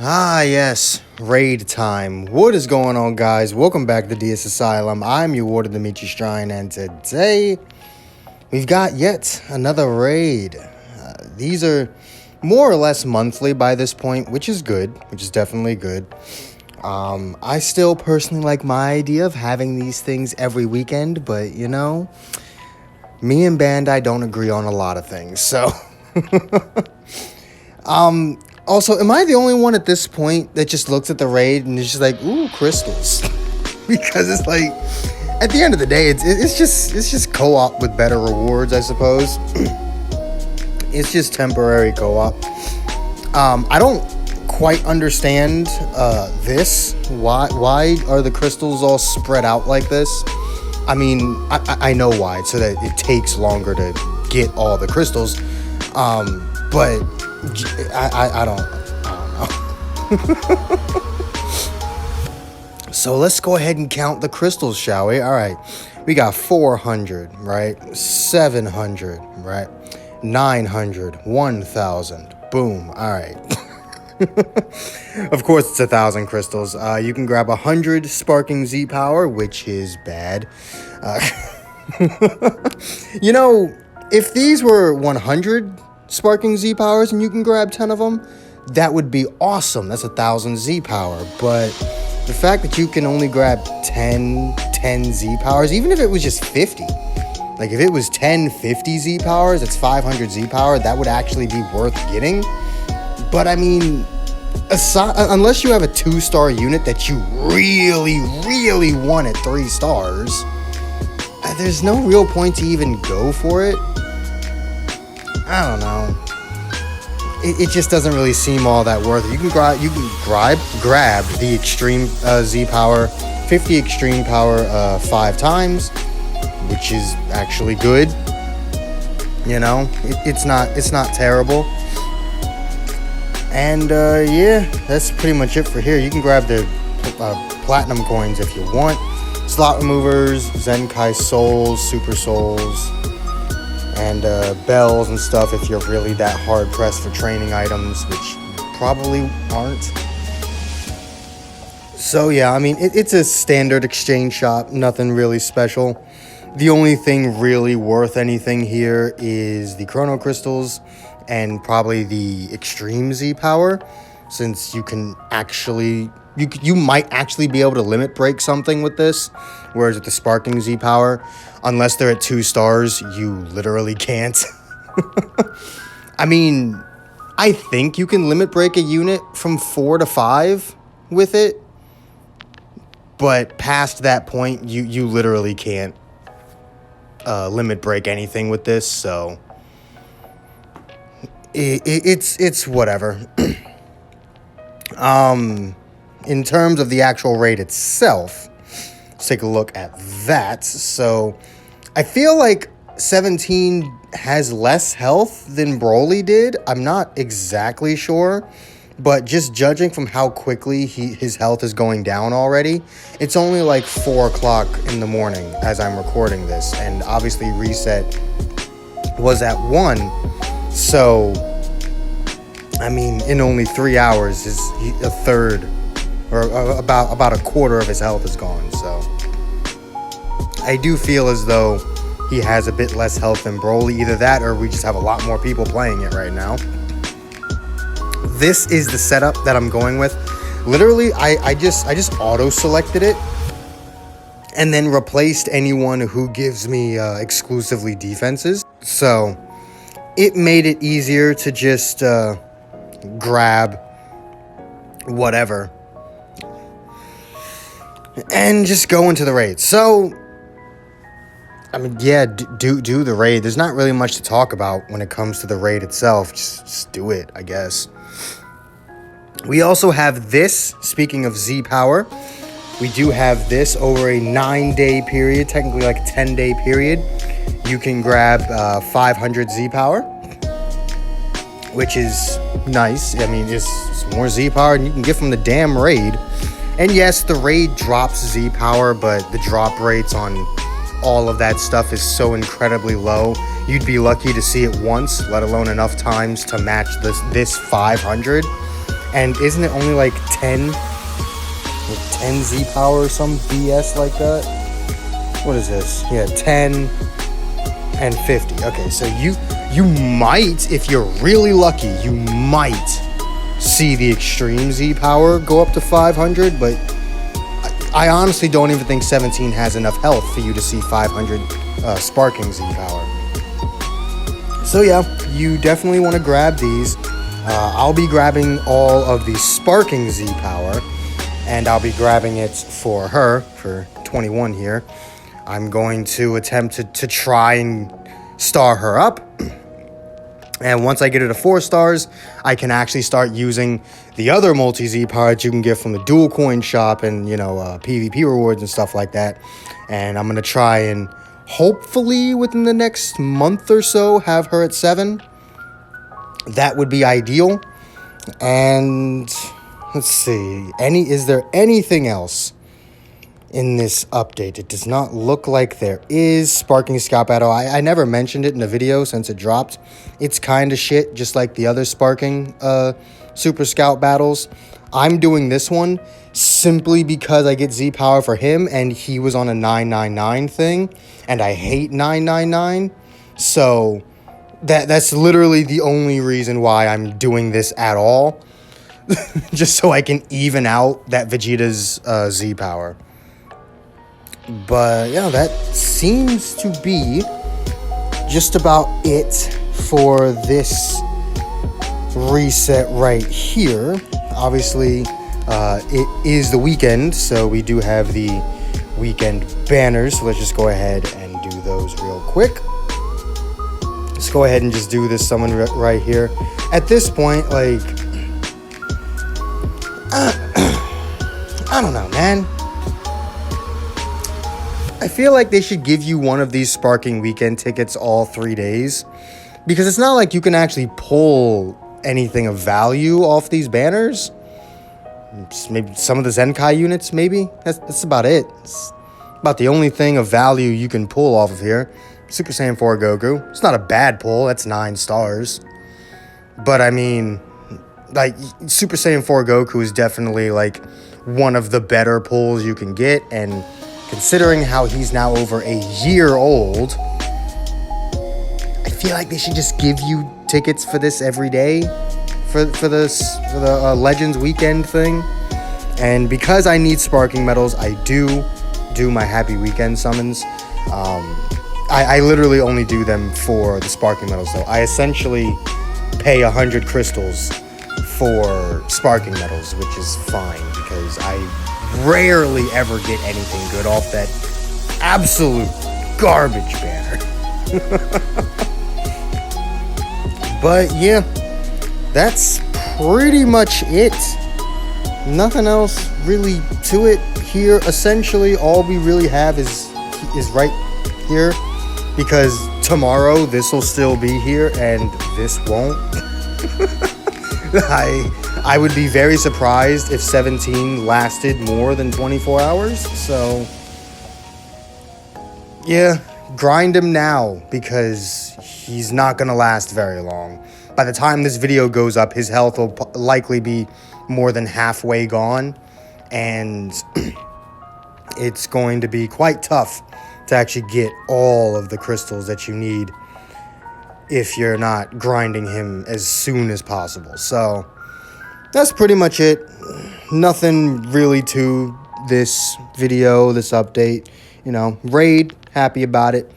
Ah, yes, raid time. What is going on, guys? Welcome back to DS Asylum. I'm your warden, Dimitri Strine, and today we've got yet another raid. These are more or less monthly by this point, which is good, which is definitely good. I still personally like my idea of having these things every weekend, but you know, me and Bandai don't agree on a lot of things, so. Also, am I the only one at this point that just looks at the raid and is just like, ooh, crystals? Because it's like, at the end of the day, it's just co-op with better rewards, I suppose. It's just temporary co-op. I don't quite understand this. Why are the crystals all spread out like this? I mean, I know why, so that it takes longer to get all the crystals. But I don't know. So let's go ahead and count the crystals, shall we? All right. We got 400, right? 700, right? 900, 1,000. Boom. All right. Of course, it's 1,000 crystals. You can grab 100 Sparking Z Power, which is bad. You know, if these were 100 Sparking Z Powers and you can grab 10 of them, that would be awesome. That's 1,000 Z Power. But the fact that you can only grab 10 Z Powers, even if it was just 50, like if it was 50 Z Powers, it's 500 Z Power, that would actually be worth getting. But I mean, unless you have a 2-star unit that you really want at 3 stars, there's no real point to even go for it. I don't know. It just doesn't really seem all that worth it. You can grab the Extreme Z Power, 50 Extreme Power 5 times, which is actually good. You know, it's not terrible. And yeah, that's pretty much it for here. You can grab the platinum coins if you want. Slot removers, Zenkai souls, super souls, and bells and stuff if you're really that hard pressed for training items, which probably aren't. So yeah, I mean, it's a standard exchange shop, nothing really special. The only thing really worth anything here is the Chrono Crystals and probably the Extreme Z Power, since you can actually, you might actually be able to limit break something with this, whereas with the Sparking Z Power, unless they're at 2 stars, you literally can't. I mean, I think you can limit break a unit from 4 to 5 with it, but past that point, you literally can't limit break anything with this, so it's whatever. In terms of the actual raid itself, let's take a look at that. So I feel like 17 has less health than Broly did. I'm not exactly sure, but just judging from how quickly his health is going down already, it's only like 4 o'clock in the morning as I'm recording this, and obviously reset was at 1. So I mean, in only 3 hours, a third, or about a quarter of his health is gone. So I do feel as though he has a bit less health than Broly. Either that, or we just have a lot more people playing it right now. This is the setup that I'm going with. Literally, I just auto-selected it and then replaced anyone who gives me exclusively defenses. So it made it easier to just grab whatever and just go into the raid. So I mean, yeah, do the raid. There's not really much to talk about when it comes to the raid itself. Just do it, I guess. We also have this. Speaking of Z Power, we do have this over a 9-day period, technically like a 10-day period. You can grab 500 Z Power, which is nice. I mean, it's more Z Power than you can get from the damn raid. And yes, the raid drops Z Power, but the drop rates on all of that stuff is so incredibly low. You'd be lucky to see it once, let alone enough times to match this 500. And isn't it only like 10? Like 10 Z power or some BS like that? What is this? Yeah, 10 and 50. Okay, so you might, if you're really lucky, you might see the extreme Z power go up to 500, but I honestly don't even think 17 has enough health for you to see 500 sparking Z power. So yeah, you definitely want to grab these. I'll be grabbing all of the sparking Z power, and I'll be grabbing it for her, for 21 here. I'm going to attempt to try and star her up. And once I get her to 4 stars, I can actually start using the other multi-Z power that you can get from the dual coin shop and, PvP rewards and stuff like that. And I'm going to try and hopefully within the next month or so have her at 7. That would be ideal. And let's see. Is there anything else in this update? It does not look like there is. Sparking Scout Battle. I never mentioned it in the video since it dropped. It's kind of shit, just like the other Sparking Super Scout Battles. I'm doing this one simply because I get Z power for him, and he was on a 999 thing, and I hate 999. So that's literally the only reason why I'm doing this at all. Just so I can even out that Vegeta's Z power. But yeah, that seems to be just about it for this reset right here. Obviously, it is the weekend, so we do have the weekend banners. So let's just go ahead and do those real quick. Let's go ahead and just do this summon right here. At this point, like, I don't know, man. I feel like they should give you one of these Sparking weekend tickets all 3 days, because it's not like you can actually pull anything of value off these banners. Maybe some of the Zenkai units, maybe. That's about it. It's about the only thing of value you can pull off of here. Super Saiyan 4 Goku. It's not a bad pull. That's 9 stars. But I mean, like, Super Saiyan 4 Goku is definitely like one of the better pulls you can get, and considering how he's now over a year old, I feel like they should just give you tickets for this every day for the Legends weekend thing. And because I need sparking medals, I do my Happy Weekend summons. I literally only do them for the sparking medals, though. I essentially pay 100 crystals for sparking medals, which is fine because I rarely ever get anything good off that absolute garbage banner. But yeah, that's pretty much it. Nothing else really to it here. Essentially, all we really have is right here, because tomorrow this will still be here and this won't. I would be very surprised if 17 lasted more than 24 hours. So yeah, grind him now, because he's not going to last very long. By the time this video goes up, his health will likely be more than halfway gone, and it's going to be quite tough to actually get all of the crystals that you need if you're not grinding him as soon as possible. So that's pretty much it. Nothing really to this video, this update. Raid, happy about it.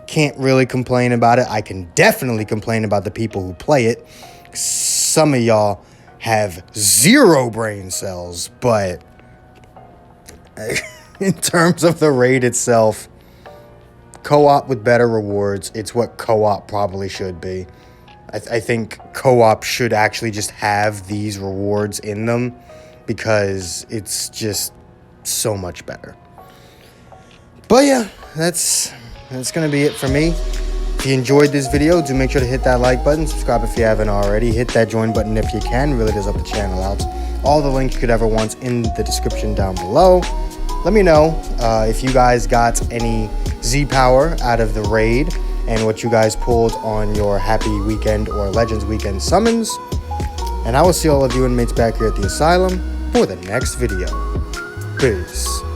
Can't really complain about it. I can definitely complain about the people who play it. Some of y'all have 0 brain cells, but in terms of the raid itself, co-op with better rewards, it's what co-op probably should be. I think co-op should actually just have these rewards in them, because it's just so much better. But yeah, that's going to be it for me. If you enjoyed this video, do make sure to hit that like button, subscribe if you haven't already, hit that join button if you can, really does help the channel out. All the links you could ever want in the description down below. Let me know if you guys got any Z power out of the raid, and what you guys pulled on your Happy Weekend or Legends Weekend summons. And I will see all of you inmates back here at the asylum for the next video. Peace.